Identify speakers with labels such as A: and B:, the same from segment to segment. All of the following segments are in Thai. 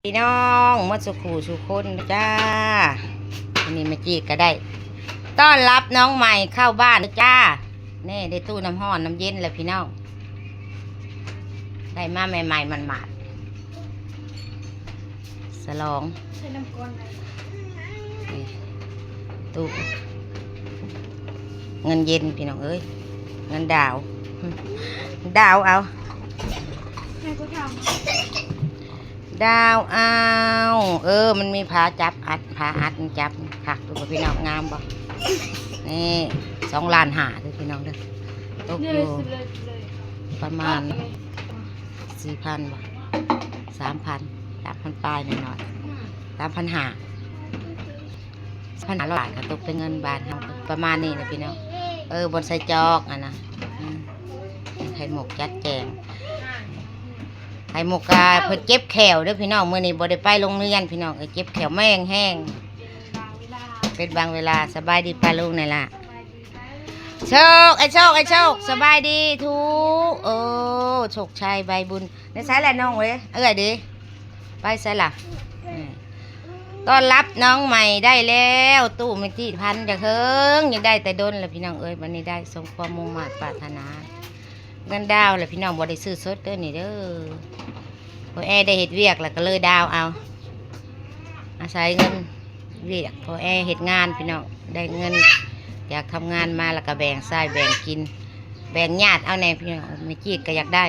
A: พี่น้องมัดสุขูสุคนจ้าอันนี้มาจีก็ได้ต้อนรับน้องใหม่เข้าบ้านจ้านี่ได้ตู้น้ำห้อนน้ำเย็นแล้วพี่น้องได้มาใหม่ๆมันหมาดสลองตู้เงินเย็นพี่น้องเอ้ยเงินดาวเอาดาวเอามันมีผาจับอัดมันจับหักดูกับพี่น้องงามบ่นี่2,500,000ด้วยพี่น้องเด้อตกอยู่ประมาณ4,000บ่3,000 ปลายหน่อย3,500บาทก็ตกเป็นเงินบาทประมาณนี้นะพี่น้องบนใส่จอกนะไข่หมกจัดแจงไข่หมกกาเพิ่นเจ็บแขวด้วยพี่น้องมื้อนี้บ่ได้ไปโรงเรียนพี่น้องเจ็บแขวแม่งแห้งเป็นบางเวลาสบายดีป้าลุงนี่ล่ะโชคสบายดีทุกโชคชัยใบบุญในสายแหละน้องเว้ยดิไปใส่ล่ะต้อนรับน้องใหม่ได้แล้วตู้ไม่ที่พันจะเคิงยังได้แต่ดนแล้วพี่น้องวันนี้ได้สมความมุ่งมั่นปรารถนาเงินดาวแล้วพี่น้องบ่ได้ซื้อสดเด้อนี่เด้อพอได้เฮ็ดเวียกแล้วก็เลยดาวเอาอาศัยเงินเวียกพอเฮ็ดงานพี่น้องได้เงินอยากทำงานมาแล้วก็แบ่งใส่แบ่งกินแบ่งญาติเอาแน่พี่น้องไม่จีดก็อยากได้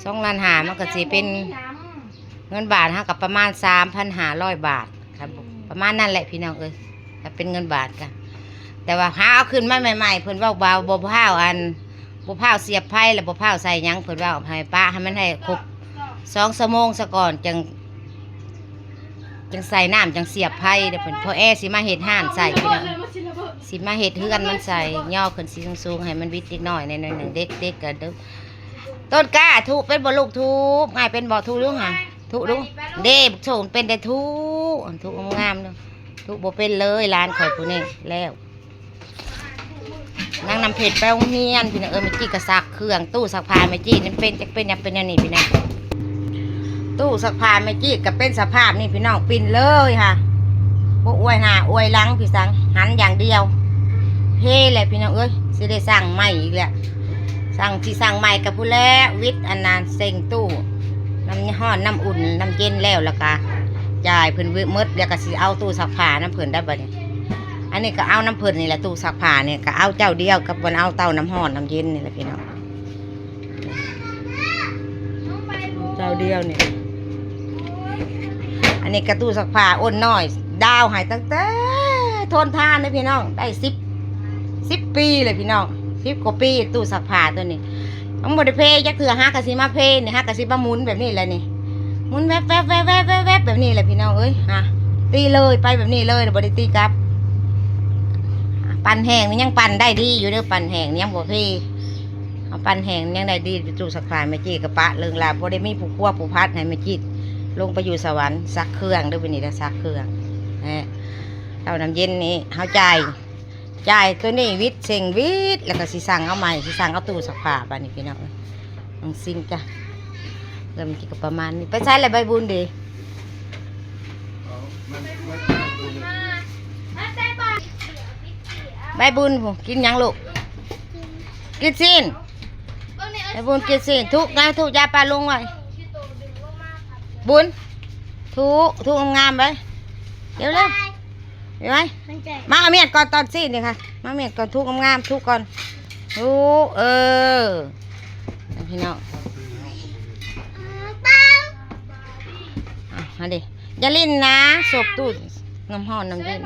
A: 2,500,000มันก็สิเป็นเงินบาทกับประมาณ3,500 บาทครับประมาณนั่นแหละพี่น้องถ้าเป็นเงินบาทกันแต่ว่าหาเอาขึ้นมาใหม่ๆเพิ่นว่าเบาบ่พาวบ่พาวเสียบไผ่แล้วบ่พาวใส่หยังเพิ่นว่าให้ป้าให้มันให้ครบ2 ชั่วโมงซะก่อนจังใส่น้ำจังเสียบไผ่เดี๋ยวเพิ่นพอสิมาเฮ็ดห่านใส่พี่น้องสิมาเฮ็ดเฮือนมันใส่ย่อขึ้นสิสูงๆให้มันวิดนิดหน่อยในหนึ่งเด็กๆก็เด้อต้นกล้าทุเป็นบ่ลูกทุบง่ายเป็นบ่ทุลุงห่ะทุดูเด้บุกโฉนเป็นแต่ทุงามเนาะทุบ่เป็นเลยร้านข่อยผู้นี้แล้วนางนำเผ็ดไปโรงเรียนพี่น้องเมจี้กระซักเครื่องตู้ซักผ้าเมจี้นี่เป็นอย่างนี้พี่น้องตู้ซักผ้าเมจี้ก็เป็นสภาพนี่พี่น้องปิ่นเลยค่ะพวกอวยหน้าอวยหลังพี่สังหันอย่างเดียวเฮ้เลยพี่น้องสิได้สั่งใหม่อีกแล้วสั่งใหม่กับผู้แล้ววิทย์อันนั้นเซ็งตู้น้ำห้อนน้ำอุ่นน้ำเย็นแล้วก็จ่ายเพิ่นมืดแล้วก็สิเอาตู้ซักผ้าน้ำเพิ่นได้บ่เนี่ยอันนี้ก็เอาน้ำเพิ่นนี่แหละตู้ซักผ้าเนี่ยก็เอาเจ้าเดียวกับบนเอาเต้าน้ำห้อนน้ำเย็นนี่แหละพี่น้องเจ้าเดียวเนี่ยอันนี้ก็ตู้ซักผ้าอ้นน้อยดาวหายตั้งแต่ทนทานเลยพี่น้องได้10 ปีเลยพี่น้อง10 กว่าปีตู้ซักผ้าตัวนี้ต้องบริเพย์ยักษ์เถื่อฮักกะซิมาเพย์นี่ฮักกะซิมาหมุนแบบนี้แหละนี่หมุนแวบแบบนี้แหละพี่น้องตีเลยไปแบบนี้เลยบริตีกับปั่นแห้งนี่ยังปั่นได้ดีอยู่เด้อปั่นแห้งยังบ่เพย์ปั่นแห้งยังได้ดีจู่สักฝ่ายไม่จีกระปะเรื่องราวบ่ได้มีผู้คั่วผู้พัดให้ไม่จีลงไปอยู่สวรรค์ซักเครื่องเด้อวันนี้ซักเครื่องเท่าน้ำเย็นนี่เข้าใจตัวนี้วิทย์เซ็งวิทย์แล้วก็สิสั่งเอาใหม่สิสั่งเอาตู้สักผ้าไปนี่พี่น้องน้องซิงจ้ะเริ่มกินกับประมาณนี้ไปใช้อะไรใบบุญดีใบบุญผมกินยังลูกกินสิ้นใบบุญกินสิ้นทุกยาปลาลุงไว้บุญทุกงามไปเดี๋ยวเลยเห็นไหมมาเอาเมียดก่อนตอนสิ้นนี่ค่ะมาเมียดก่อนทุกงามทุกก่อนพี่น้องดิอย่าลิ้นนะศพตู้น้ำห้อนน้ำเย็น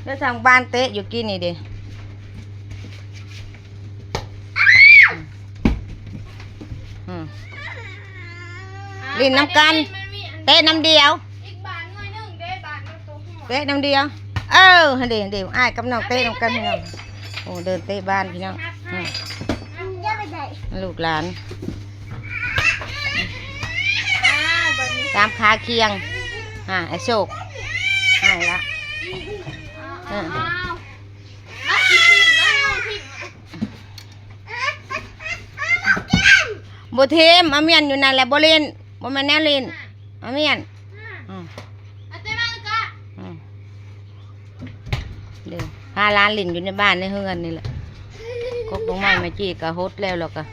A: แล้วสั่งบานเตะอยู่กินนี่ดิลิ้นน้ำกันเตะน้ำเดียวเตะน้ำเดียวเดี๋ยวอ้ายกับน้องเตะน้ำกันพี่น้องเดินเตะบ้านพี่น้องลูกหลานตามขาเคียงไอ้โชคให้ละโบเทมอาเมียนอยู่นั่นแหละโบเล่นโบ บ่แม่นแนวลินเอาเมียนเดี๋ยวพาร้านลินอยู่ในบ้านในเฮือนนี่แหละกกลงไม้มาจีกะฮดแล้วหรอกกะ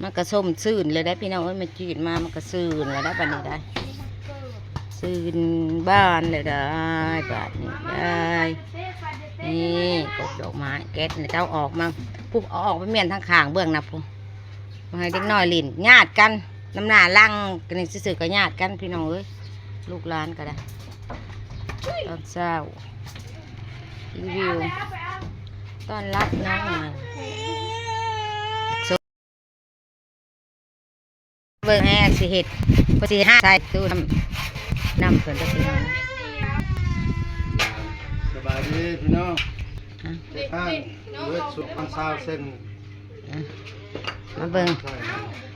A: มันกระส้มซื่นเลยได้พี่น้องเอ้ยมาจีดมามันกระซื่นเลยได้ปานนี้ได้ซื่นบ้านเลยได้บาดนี้ได้นี่กบดอกไม้แก๊สเจ้าออกมาปุ๊บเอาออกไปเมียนทางข้างเบื้องนะปุ๊บมาให้เด็กน้อยลินญาติกันน้ำหน้าลังกันนี่ซื่อๆก็ญาติกันพี่น้องเอ้ยลูกหลานก็ได้ตอนเช้ารีวิวต้อนรับน้องมาเบิ่งแห่สิเห็ดพอสิห้าใส่ตู้น้ำเพิ่นจะพี่น้อง
B: สบายดีพี่น้องข้างเลือดสุกอันซาวเส้น
A: มาเบิ่ง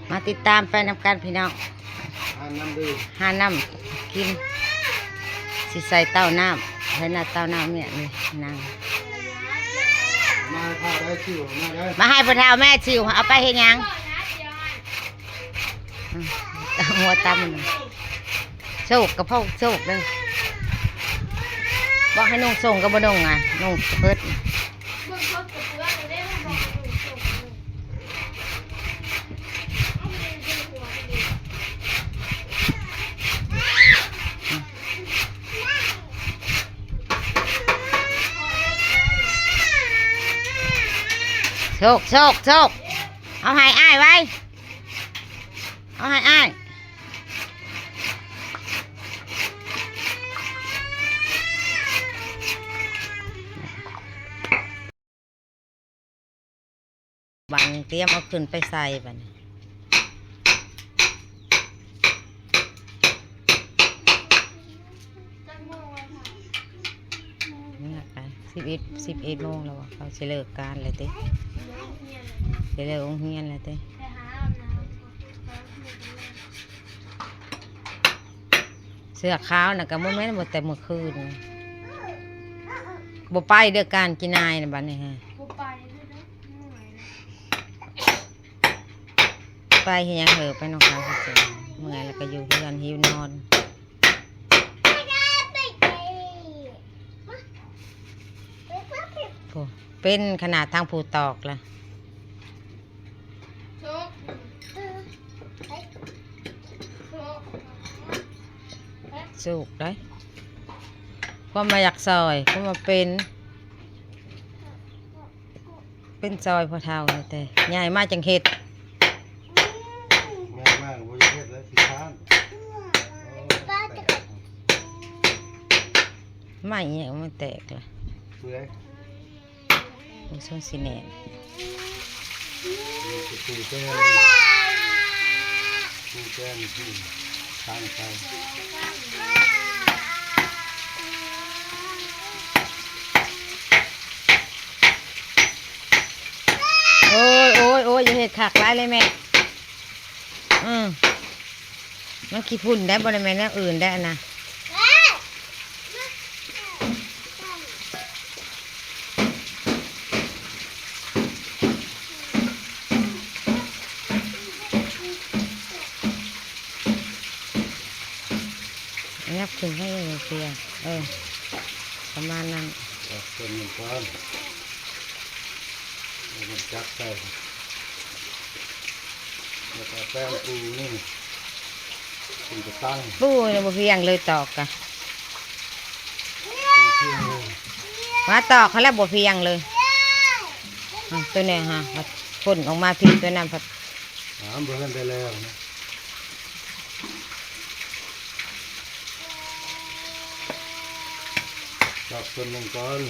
A: มาติดตามไปนำกันพี่น้อง
B: อันน้ำดื่ม
A: หาน้ำกินสิใส่เต้าน้ำให้หน้าเต้าน้ำเนี่ยนี่นาง
B: มาพาได้ชิวมาได้
A: มาให้พ่อเฒ่าแม่ชิวเอาไปเฮ็ดหยังหัวตำมันโชคกับพ่อโชคเลยบอกให้นุ่งส่งกับบ่นุ่งอ่ะนุ่งเพิดโชคโชคโชคเอาให้อ้ายไว้เอาให้อ้ายบังเตรียมเอาขึ้นไปใส่บัดนี้นี่ค่ะ11 โมงแล้วเขาจะเลิกการเลยเต้จะเลิกโรงเรียนเลยเต้เสื้อขาวน่ะก็บ่แม่นบ่แต่เมื่อคืนบ่ไปเด้อการกินนายน่ะบัดนี้ฮะไปเฮ็ดหยังเหอะไปนอกเขาสิเมื่อยแล้วก็อยู่เรือนหิวนอนโอ้เป็นขนาดทางผู้ตอกล่ะสุกได้ก็มาอยากซอยก็มาเป็นซอยพอเท่าเลยแต่ใหญ่มากจังเห็ด
B: แม่มากบุญเทศและสิค้าน
A: ไม่เนี่ยมันแตกละ
B: เปื่อย
A: มันส่วนสีแหน
B: ปูแก้ปูแก้ที่ตั้งใจ
A: โอ้ยโอ้ยโอ้ยอย่าเห็ดขักไรเลยแม่มันขี้พุ่นได้บริเวณนั้นอื่นได้นะงับขึ้นให้เพียประมาณนั้น
B: เป็นเหมือนกันมันจับใส่แล้วก็แป้งปูนี่ปูจะตั้ง
A: ปูเนี่ยบ่เพียงเลยตอกกะ
B: ปูเที่ยงเลย
A: มาตอกเขาแล้วบ่เพียงเลยตัวนี้ฮะพ่นออกมาพี่ตัวนั้นผัด
B: เบื่อกันไปแล้วนะจับเป็นมังกร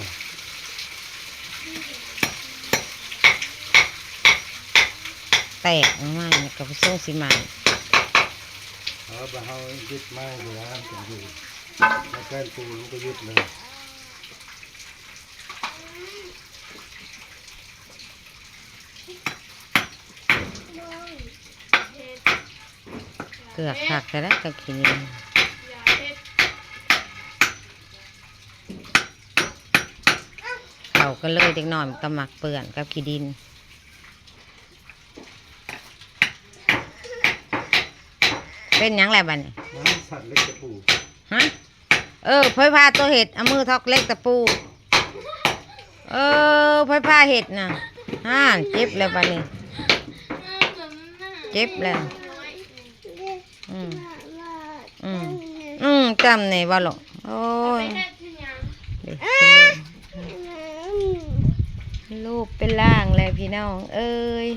A: แตกออกมาเนี่ยกับส่งสีมัน
B: บะเฮายึดไม้อยู่แล้วจะอยู่แล้วแป้งปูมันก็ยึดเลย
A: เกือกผักแต่ละกับขี้ดินเขาก็เลยเด็กหน่อยมันก็หมักเปื่อนกับขี้ดิน เป็นหยังไงบัดนี้
B: น้ำสัตว์เล็กตะปู
A: ฮะเผยพาตัวเห็ดเอามือทอกเล็กตะปูเผยพาเห็ดน่ะเจ็บแล้วบัดนี้เจ็บแล้วจำนี่บ่หรอกโอ้ยลูกเป็นล่างเลยพี่น้องเอ้ย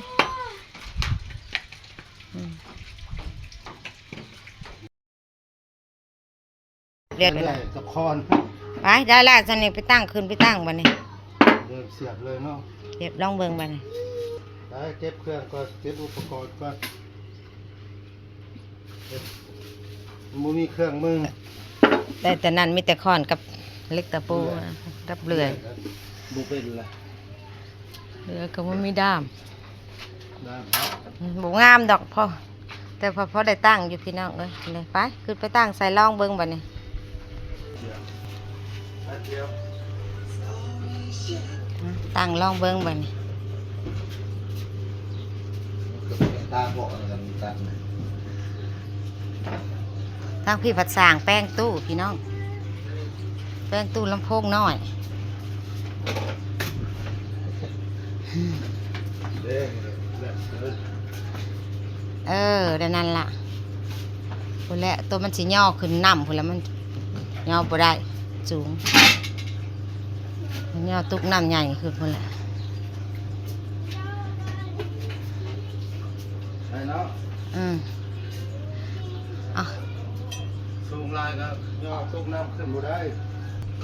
A: เรียกเลย
B: กับคอน
A: ไปได้แล้วสันนี่ไปตั้งขึ้นไปตั้งบัดนี้
B: เดินเสียบเลยเนาะ
A: เก็บลองเบิ่งบัดนี้
B: ได้เก็บเครื่องก่อนเก็บอุปกรณ์ก่อนมูมีเครื่องมือ
A: แต่นั้นมีแต่ค้อนกับเล็กตะปูกับเลื่อย
B: บุเป็นละ
A: เลื่อยก็บ่มีด้าม
B: ได้
A: บ่งามดอกพ่อแต่พอได้ตั้งอยู่พี่น้องเอ้ยเลยไปขึ้นไปตั้งใส่ลองเบิ่งบัดนี้
B: เดียว
A: ตั้งลองเบิ่งบัดนี้
B: ตาบอกกันตัด
A: ตั้งพี่ผัดสร้างแป้งตู้พี่น้องแป้งตู้ลำโพงน้อย
B: เด้
A: เดี๋ยวนั้นล่ะพุ่นแหละตัวมันสิย่อขึ้นน้ำพุ่นแล้วมันย่อบ่ได้สูงมันย่อตุกน้ำใหญ่ขึ้นพุ่นแหละ
B: ไอ้เนาะ
A: เอา
B: สูงลายก็ย่อตุกน้ำขึ้นบ่ได้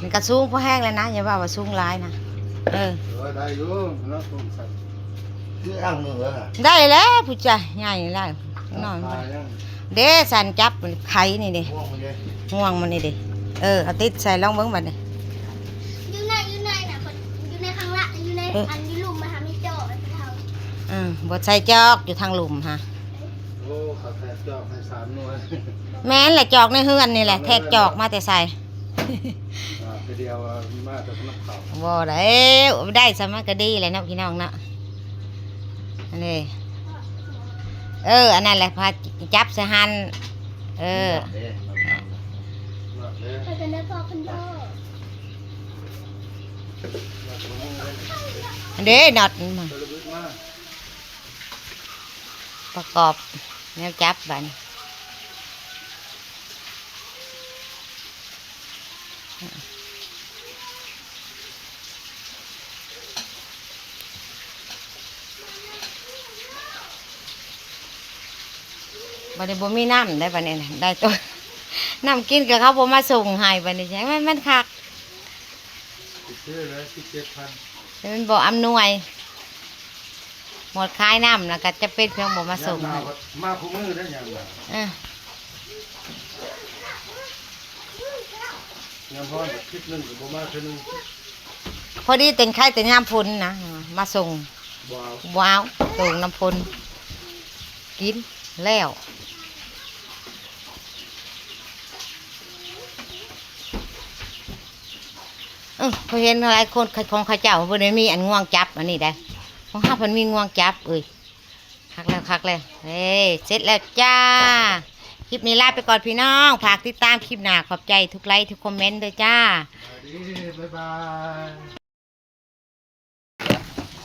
A: มันก็สูงพอแห้งแล้วนะอย่าว่าสูงหลายนะ
B: ได้อยู่เนาะตุกสัตว์คืออ่างเหนือฮะ
A: ได้แล้วผู้ชายใหญ่แล้วน้อย
B: ตายยัง
A: เด้สันจับมันไข่นี่ดิ
B: ง่วงมันเลย
A: ห่วงมันนี่ดิเอาติดใส่ลองเบิ่งบัดนี้
C: อยู่ในน่ะคนอยู่ในข้างละอยู่ในอันนี้ลุมมาทำให้โจ้ไปเท่า
A: บ่ใส่จอกอยู่ทางหลุมฮะ
B: โอ้ขาแทกจอกให้3หน่วย
A: แม่นแหละจอกในเฮือนนี่แหละแทกจอกมาแต่ใส่
B: ไปเดียวมาจากนักข่าว
A: บ่ได้สมัครก็ดีเลยเนาะพี่น้องเนาะอันนี้อันนั้นแหละพาจับใส่หัน
B: เด้มาเด้
C: ไปกันได้พอคุณพ่อ
A: เด้น็อตมา
B: ระลึกมา
A: ประกอบแนวจับบัดนี้บัดนี้บ่มีน้ำได้บัดนี้น่ะได้ตัว น้ำกินกับเขาบ่มาส่งให้บัดนี้ใช่ไหมมันคัก
B: ซื้อเลย17,000
A: แต่มันบ่อำนวยหมดขายน้ำแล้วก็จะเป็นเพียงบ่มาส่งให้
B: มาคู่มือได้ยังล่ะ ยังพอคลิปนึงบ่มาเท่านึง
A: พอดีเต็งไข่แต่น้ำพุนนะมาส่ง
B: บ่เอา
A: ว้าวส่งน้ำพุนกินแล้วเขาเห็นอะไรคนของข้าเจ้าเพิ่นได้มีอันง่วงจับอันนี้ได้ของข้าเพิ่นมีง่วงจับคักแล้วเสร็จแล้วจ้าคลิปนี้ลาไปก่อนพี่น้องฝากติดตามคลิปหน้าขอบใจทุกไลค์ทุกคอมเมนต์ด้วยจ้า
B: บ๊ายบาย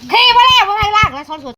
A: เฮ้ยมาแล้วมาให้ลากแล้วซ้อนสุด